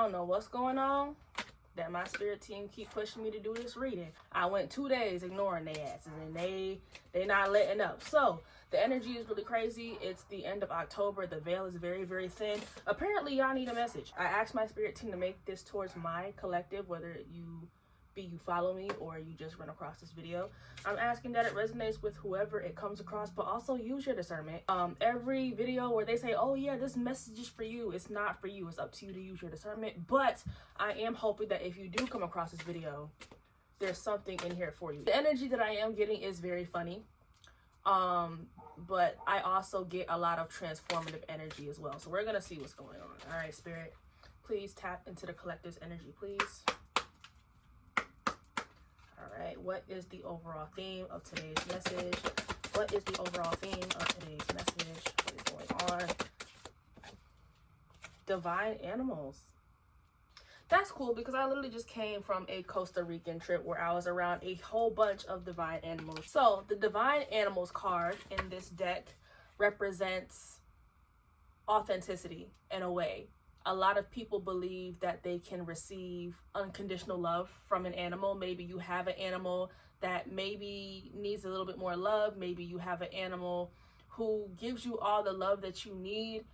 don't know what's going on, that my spirit team keep pushing me to do this reading. I went 2 days ignoring their asses, and they not letting up. So the energy is really crazy. It's the end of October. The veil is very, very thin. Apparently, y'all need a message. I asked my spirit team to make this towards my collective, whether you follow me or you just run across this video. I'm asking that it resonates with whoever it comes across, but also use your discernment. Every video where they say, oh yeah, this message is for you, it's not for you. It's up to you to use your discernment. But I am hoping that if you do come across this video, there's something in here for you. The energy that I am getting is very funny. But I also get a lot of transformative energy as well. So we're gonna see what's going on. All right, spirit, please tap into the collective's energy, please. All right, what is the overall theme of today's message? What is the overall theme of today's message? What is going on? Divine animals. That's cool because I literally just came from a Costa Rican trip where I was around a whole bunch of divine animals. So the divine animals card in this deck represents authenticity in a way. A lot of people believe that they can receive unconditional love from an animal. Maybe you have an animal that maybe needs a little bit more love. Maybe you have an animal who gives you all the love that you need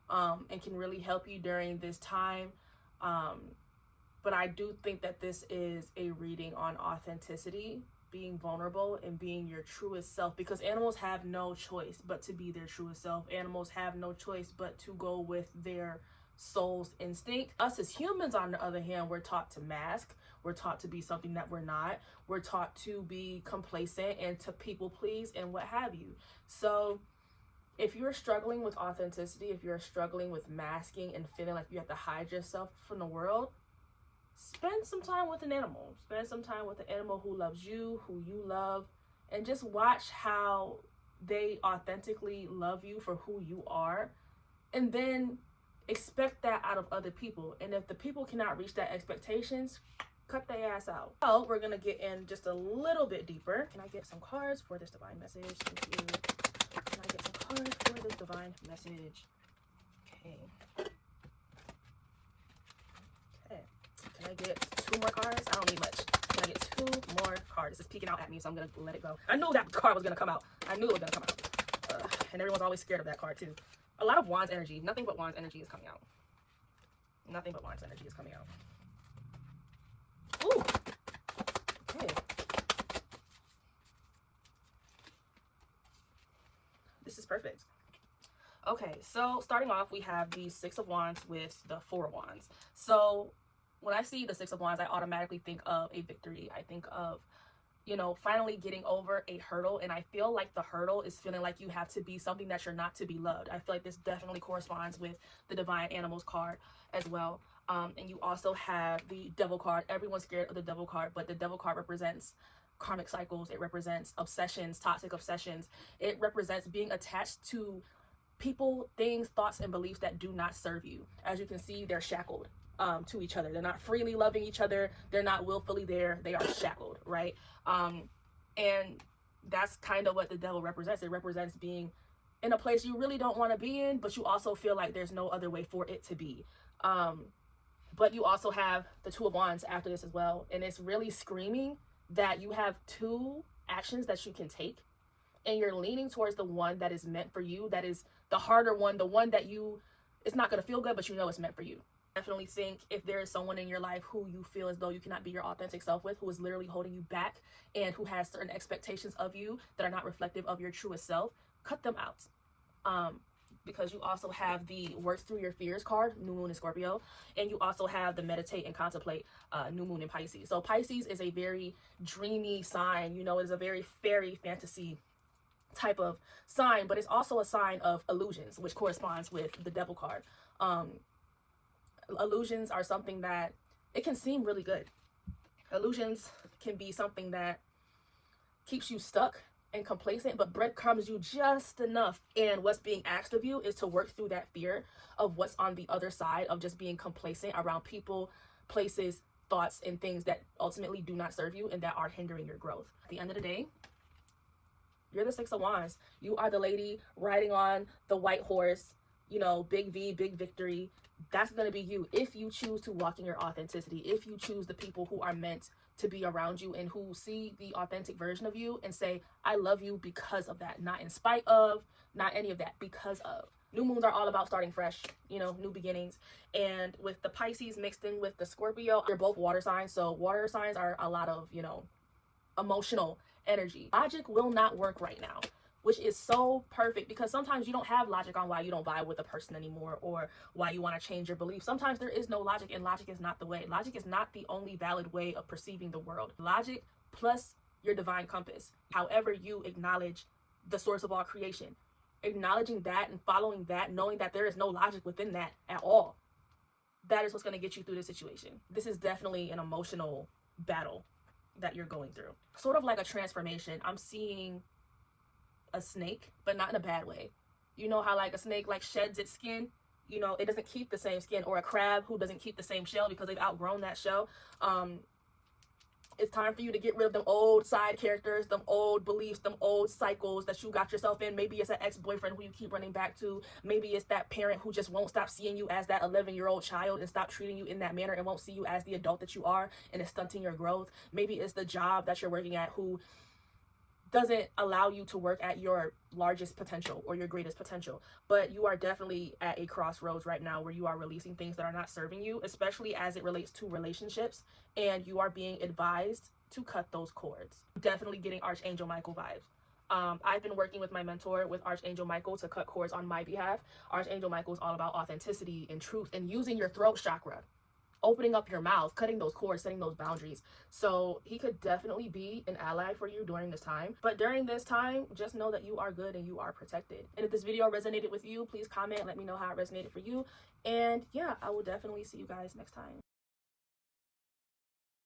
and can really help you during this time. But I do think that this is a reading on authenticity, being vulnerable and being your truest self, because animals have no choice but to be their truest self. Animals have no choice but to go with their soul's instinct. Us as humans, on the other hand, we're taught to mask. We're taught to be something that we're not. We're taught to be complacent and to people please and what have you. So if you're struggling with authenticity, if you're struggling with masking and feeling like you have to hide yourself from the world, spend some time with an animal. Spend some time with an animal who loves you, who you love, and just watch how they authentically love you for who you are. And then expect that out of other people. And if the people cannot reach that expectations, cut their ass out. So we're gonna get in just a little bit deeper. Can I get some cards for this divine message? Thank you. Can I get some cards for this divine message? Okay. Okay. Can I get 2 more cards? I don't need much. Can I get 2 more cards? This is peeking out at me, so I'm gonna let it go. I knew that card was gonna come out. I knew it was gonna come out. And everyone's always scared of that card too. A lot of Wands energy. Nothing but Wands energy is coming out. Nothing but Wands energy is coming out. Ooh. Okay. This is perfect. Okay, so starting off, we have the 6 of Wands with the 4 of Wands. So when I see the 6 of Wands, I automatically think of a victory. I think of, you know, finally getting over a hurdle. And I feel like the hurdle is feeling like you have to be something that you're not to be loved. I feel like this definitely corresponds with the divine animals card as well. And you also have the devil card. Everyone's scared of the devil card, but the devil card represents karmic cycles. It represents obsessions, toxic obsessions. It represents being attached to people, things, thoughts, and beliefs that do not serve you. As you can see, they're shackled to each other. They're not freely loving each other. They're not willfully there. They are shackled, right? And that's kind of what the devil represents. It represents being in a place you really don't want to be in, but you also feel like there's no other way for it to be. But you also have the 2 of Wands after this as well. And it's really screaming that you have 2 actions that you can take. And you're leaning towards the one that is meant for you. That is the harder one, the one that it's not going to feel good, but you know it's meant for you. Definitely think if there is someone in your life who you feel as though you cannot be your authentic self with, who is literally holding you back and who has certain expectations of you that are not reflective of your truest self, cut them out. Because you also have the work through your fears card, new moon in Scorpio, and you also have the meditate and contemplate, new moon in Pisces. So Pisces is a very dreamy sign, you know, it is a very fairy fantasy type of sign, but it's also a sign of illusions, which corresponds with the devil card. Illusions are something that it can seem really good. Illusions can be something that keeps you stuck and complacent, but breadcrumbs you just enough. And what's being asked of you is to work through that fear of what's on the other side of just being complacent around people, places, thoughts, and things that ultimately do not serve you and that are hindering your growth. At the end of the day, you're the 6 of Wands. You are the lady riding on the white horse, you know, big V, big victory. that's going to be you if you choose to walk in your authenticity, if you choose the people who are meant to be around you and who see the authentic version of you and say, I love you because of that, not in spite of, not any of that, because of. New moons are all about starting fresh, you know, new beginnings. And with the Pisces mixed in with the Scorpio, they're both water signs. So water signs are a lot of, you know, emotional energy. Logic will not work right now, which is so perfect, because sometimes you don't have logic on why you don't vibe with a person anymore or why you want to change your beliefs. Sometimes there is no logic, and logic is not the way. Logic is not the only valid way of perceiving the world. Logic plus your divine compass, however you acknowledge the source of all creation, acknowledging that and following that, knowing that there is no logic within that at all, that is what's going to get you through this situation. This is definitely an emotional battle that you're going through, sort of like a transformation. I'm seeing a snake, but not in a bad way. You know how like a snake like sheds its skin, you know, it doesn't keep the same skin, or a crab who doesn't keep the same shell because they've outgrown that shell. It's time for you to get rid of them old side characters, them old beliefs, them old cycles that you got yourself in. Maybe it's an ex-boyfriend who you keep running back to. Maybe it's that parent who just won't stop seeing you as that 11-year-old child and stop treating you in that manner and won't see you as the adult that you are, and is stunting your growth. Maybe it's the job that you're working at who doesn't allow you to work at your largest potential or your greatest potential. But you are definitely at a crossroads right now where you are releasing things that are not serving you, especially as it relates to relationships, and you are being advised to cut those cords. Definitely getting Archangel Michael vibes. I've been working with my mentor, with Archangel Michael, to cut cords on my behalf. Archangel Michael is all about authenticity and truth and using your throat chakra, opening up your mouth, cutting those cords, setting those boundaries. So he could definitely be an ally for you during this time. But during this time, just know that you are good and you are protected. And if this video resonated with you, please comment, let me know how it resonated for you. And yeah, I will definitely see you guys next time.